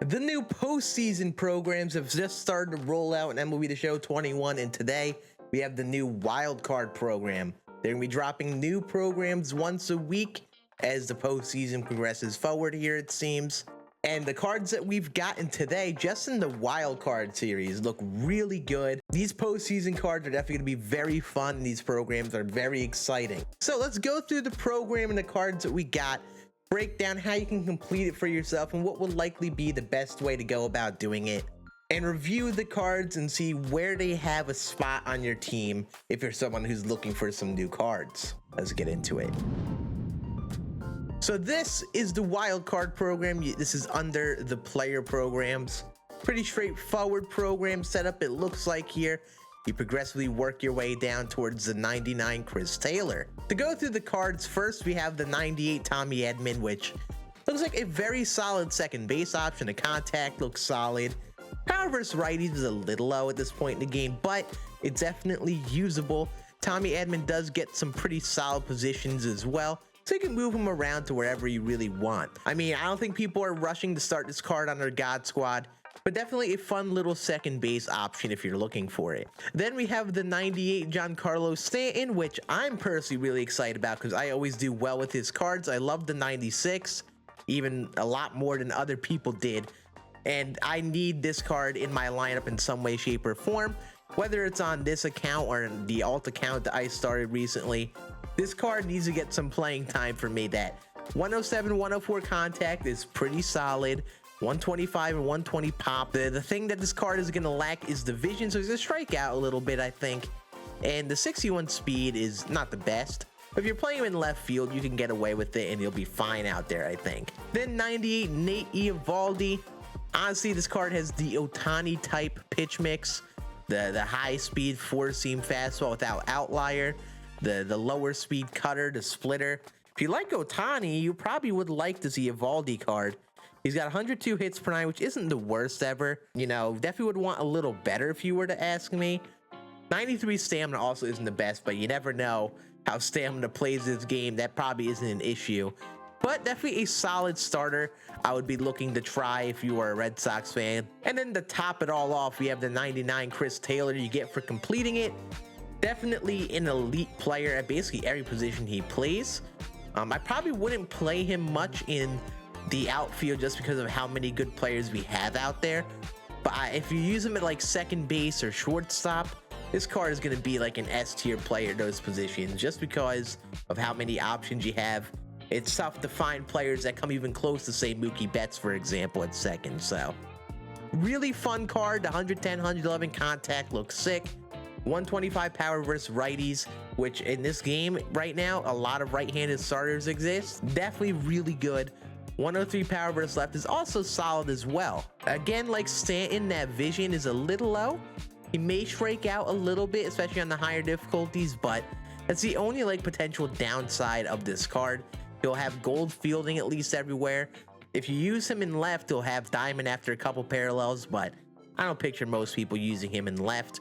The new postseason programs have just started to roll out in MLB The Show 21, and today we have the new wild card program. They're going to be dropping new programs once a week as the postseason progresses forward here, it seems. And the cards that we've gotten today, just in the wild card series, look really good. These postseason cards are definitely going to be very fun, and these programs are very exciting. So let's go through the program and the cards that we got, break down how you can complete it for yourself and what will likely be the best way to go about doing it, and review the cards and see where they have a spot on your team if you're someone who's looking for some new cards. Let's get into it. So this is the wild card program. This is under the player programs. Pretty straightforward program setup, it looks like here. You progressively work your way down towards the 99 Chris Taylor. To go through the cards, first we have the 98 Tommy Edman, which looks like a very solid second base option. The contact looks solid. Power versus righties is a little low at this point in the game, but it's definitely usable. Tommy Edman does get some pretty solid positions as well, so you can move him around to wherever you really want. I mean, I don't think people are rushing to start this card on their God Squad, but definitely a fun little second base option if you're looking for it. Then we have the 98 GIANCARLO Stanton, which I'm personally really excited about because I always do well with his cards. I love the 96, even a lot more than other people did. And I need this card in my lineup in some way, shape, or form, whether it's on this account or the alt account that I started recently. This card needs to get some playing time for me. That 107, 104 contact is pretty solid. 125 and 120 pop. The thing that this card is going to lack is the vision, so he's going to strike out a little bit, I think. And the 61 speed is not the best. But if you're playing him in left field, you can get away with it and you'll be fine out there, I think. Then 98 Nate Eovaldi. Honestly, this card has the Ohtani type pitch mix. The high speed four seam fastball without outlier. The lower speed cutter, the splitter. If you like Ohtani, you probably would like this Eovaldi card. He's got 102 hits per nine, which isn't the worst ever. You know, definitely would want a little better if you were to ask me. 93 stamina also isn't the best, but you never know how stamina plays this game. That probably isn't an issue. But definitely a solid starter I would be looking to try if you are a Red Sox fan. And then to top it all off, we have the 99 Chris Taylor you get for completing it. Definitely an elite player at basically every position he plays. I probably wouldn't play him much in the outfield just because of how many good players we have out there, but if you use him at like second base or shortstop, this card is going to be like an S tier player at those positions just because of how many options you have. It's tough to find players that come even close to, say, Mookie Betts, for example, at second. So really fun card. The 110 111 contact looks sick. 125 power versus righties, which in this game right now a lot of right-handed starters exist. Definitely really good. 103 power versus left is also solid as well. Again, like Stanton, that vision is a little low. He may strike out a little bit, especially on the higher difficulties, but that's the only like potential downside of this card. He'll have gold fielding at least everywhere. If you use him in left, he'll have diamond after a couple parallels, but I don't picture most people using him in left.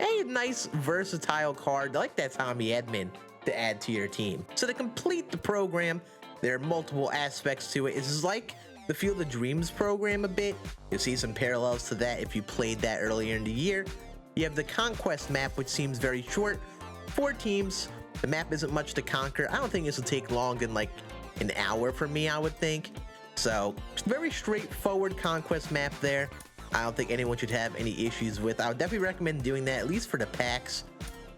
A nice versatile card like that Tommy Edman to add to your team. So to complete the program, there are multiple aspects to it. It's like the Field of Dreams program a bit. You'll see some parallels to that if you played that earlier in the year. You have the Conquest map, which seems very short. 4 teams. The map isn't much to conquer. I don't think this will take long than like an hour for me, I would think. So very straightforward Conquest map there. I don't think anyone should have any issues with. I would definitely recommend doing that, at least for the packs.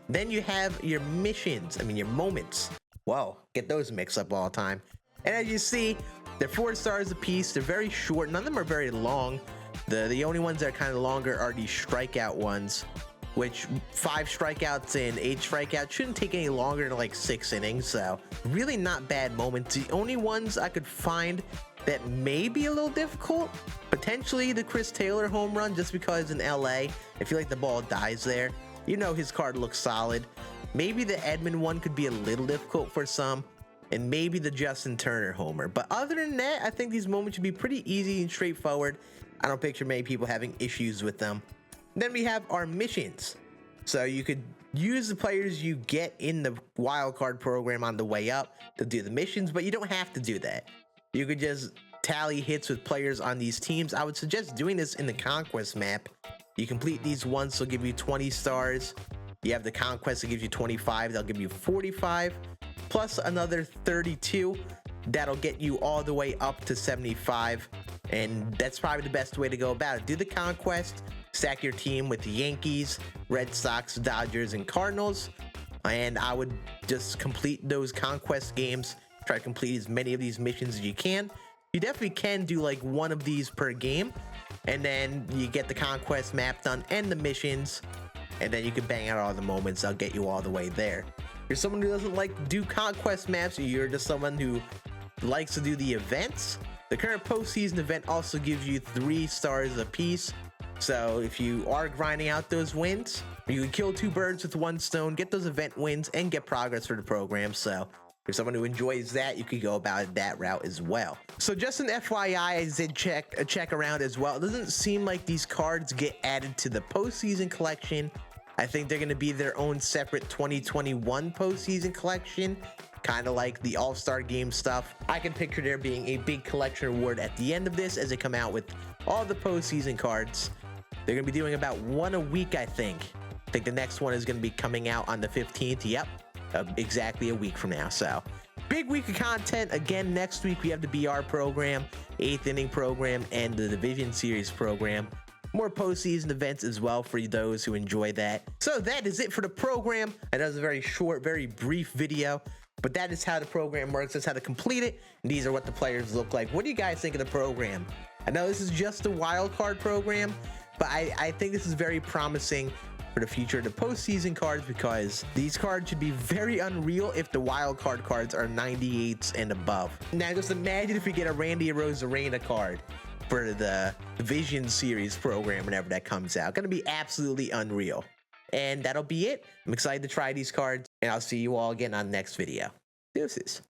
Then you have your missions, your moments. Whoa, get those mixed up all the time. And as you see, they're 4 stars apiece. They're very short. None of them are very long. The only ones that are kind of longer are these strikeout ones, which 5 strikeouts and 8 strikeouts shouldn't take any longer than like 6 innings. So really not bad moments. The only ones I could find that may be a little difficult, potentially the Chris Taylor home run, just because in LA, I feel like the ball dies there. You know his card looks solid. Maybe the Edman one could be a little difficult for some, and maybe the Justin Turner homer. But other than that, I think these moments should be pretty easy and straightforward. I don't picture many people having issues with them. Then we have our missions. So you could use the players you get in the wildcard program on the way up to do the missions, but you don't have to do that. You could just tally hits with players on these teams. I would suggest doing this in the Conquest map. You complete these once, they'll give you 20 stars. You have the Conquest that gives you 25, they'll give you 45, plus another 32. That'll get you all the way up to 75. And that's probably the best way to go about it. Do the Conquest, stack your team with the Yankees, Red Sox, Dodgers, and Cardinals. And I would just complete those Conquest games. Try to complete as many of these missions as you can. You definitely can do like one of these per game. And then you get the Conquest map done and the missions. And then you can bang out all the moments. I'll get you all the way there. If you're someone who doesn't like to do Conquest maps, or you're just someone who likes to do the events, the current postseason event also gives you 3 stars apiece. So if you are grinding out those wins, you can kill 2 birds with 1 stone, get those event wins, and get progress for the program. So if you're someone who enjoys that, you could go about it that route as well. So just an FYI, I did check around as well. It doesn't seem like these cards get added to the postseason collection. I think they're going to be their own separate 2021 postseason collection, kind of like the All-Star Game stuff. I can picture there being a big collection award at the end of this as they come out with all the postseason cards. They're going to be doing about 1 a week, I think. I think the next one is going to be coming out on the 15th. Yep, exactly a week from now. So big week of content. Again, next week we have the BR program, 8th inning program, and the Division Series program. More postseason events as well for those who enjoy that. So that is it for the program. I know it's a very short, very brief video, but that is how the program works. That's how to complete it. And these are what the players look like. What do you guys think of the program? I know this is just a wild card program, but I think this is very promising for the future of the postseason cards, because these cards should be very unreal if the wild card cards are 98s and above. Now just imagine if we get a Randy Arozarena card for the Division Series program whenever that comes out. Gonna be absolutely unreal. And that'll be it. I'm excited to try these cards, and I'll see you all again on the next video. Deuces.